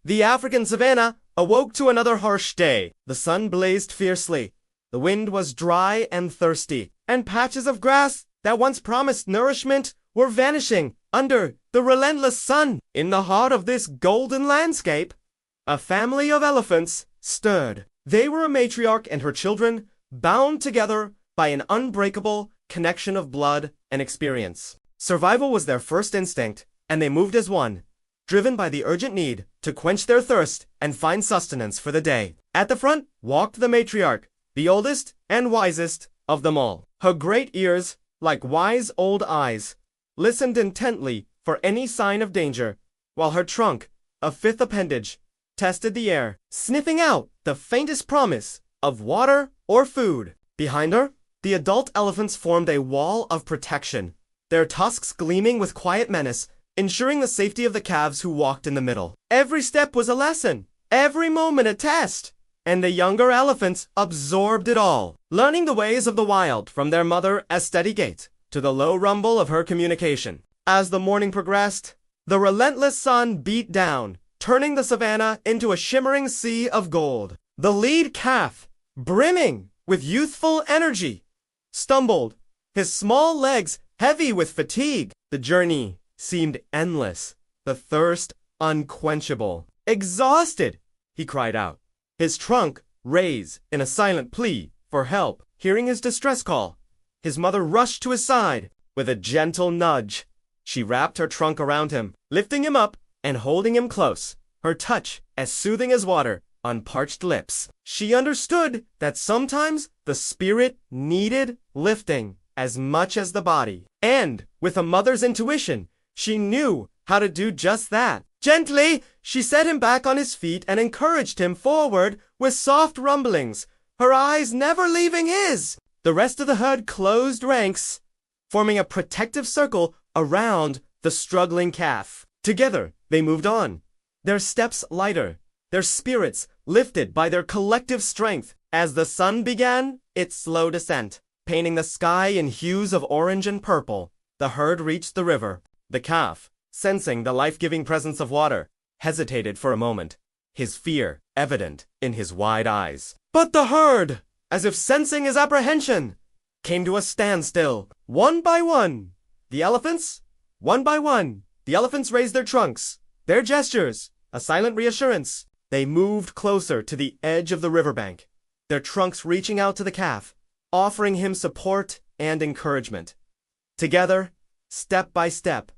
The African savanna awoke to another harsh day. The sun blazed fiercely. The wind was dry and thirsty, and patches of grass that once promised nourishment were vanishing under the relentless sun. In the heart of this golden landscape, a family of elephants stood. They were a matriarch and her children, bound together by an unbreakable connection of blood and experience. Survival was their first instinct, and they moved as one, driven by the urgent need to quench their thirst and find sustenance for the day. At the front walked the matriarch, the oldest and wisest of them all. Her great ears, like wise old eyes, listened intently for any sign of danger, while her trunk, a fifth appendage, tested the air, sniffing out the faintest promise of water or food. Behind her, the adult elephants formed a wall of protection, their tusks gleaming with quiet menace, ensuring the safety of the calves who walked in the middle. Every step was a lesson, every moment a test, and the younger elephants absorbed it all, learning the ways of the wild from their mother as steady gait to the low rumble of her communication. As the morning progressed, the relentless sun beat down, turning the savanna into a shimmering sea of gold. The lead calf, brimming with youthful energy, stumbled, his small legs heavy with fatigue. The journey seemed endless, the thirst unquenchable. Exhausted, he cried out, his trunk raised in a silent plea for help. Hearing his distress call, his mother rushed to his side. With a gentle nudge, she wrapped her trunk around him, lifting him up and holding him close, her touch as soothing as water on parched lips. She understood that sometimes the spirit needed lifting as much as the body, and with a mother's intuition, she knew how to do just that. Gently, she set him back on his feet and encouraged him forward with soft rumblings, her eyes never leaving his. The rest of the herd closed ranks, forming a protective circle around the struggling calf. Together, they moved on, their steps lighter, their spirits lifted by their collective strength. As the sun began its slow descent, painting the sky in hues of orange and purple, the herd reached the river. The calf, sensing the life-giving presence of water, hesitated for a moment, his fear evident in his wide eyes. But the herd, as if sensing his apprehension, came to a standstill. One by one, the elephants raised their trunks, their gestures a silent reassurance. They moved closer to the edge of the riverbank, their trunks reaching out to the calf, offering him support and encouragement. Together, step by step,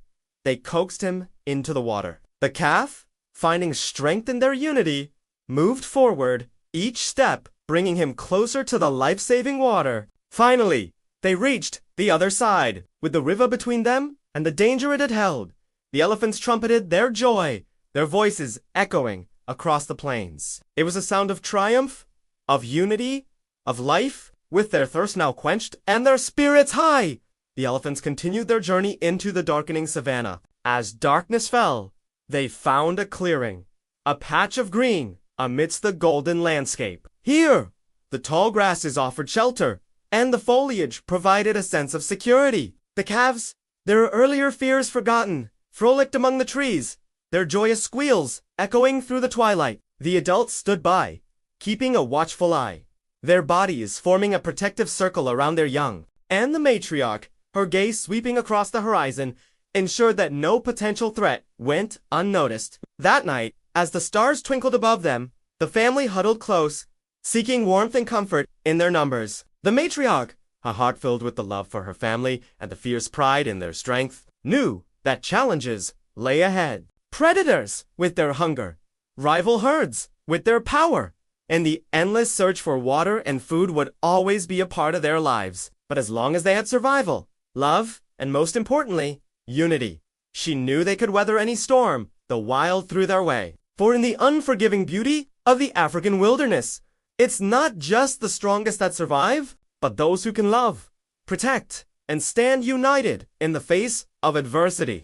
they coaxed him into the water. The calf, finding strength in their unity, moved forward, each step bringing him closer to the life-saving water. Finally, they reached the other side. With the river between them and the danger it had held, the elephants trumpeted their joy, their voices echoing across the plains. It was a sound of triumph, of unity, of life. With their thirst now quenched and their spirits high, the elephants continued their journey into the darkening savanna. As darkness fell, they found a clearing, a patch of green amidst the golden landscape. Here, the tall grasses offered shelter, and the foliage provided a sense of security. The calves, their earlier fears forgotten, frolicked among the trees, their joyous squeals echoing through the twilight. The adults stood by, keeping a watchful eye, their bodies forming a protective circle around their young. And the matriarch, her gaze sweeping across the horizon, ensured that no potential threat went unnoticed. That night, as the stars twinkled above them, the family huddled close, seeking warmth and comfort in their numbers. The matriarch, her heart filled with the love for her family and the fierce pride in their strength, knew that challenges lay ahead. Predators with their hunger, rival herds with their power, and the endless search for water and food would always be a part of their lives. But as long as they had survival, love, and most importantly, unity, she knew they could weather any storm the wild threw their way. For in the unforgiving beauty of the African wilderness, it's not just the strongest that survive, but those who can love, protect, and stand united in the face of adversity.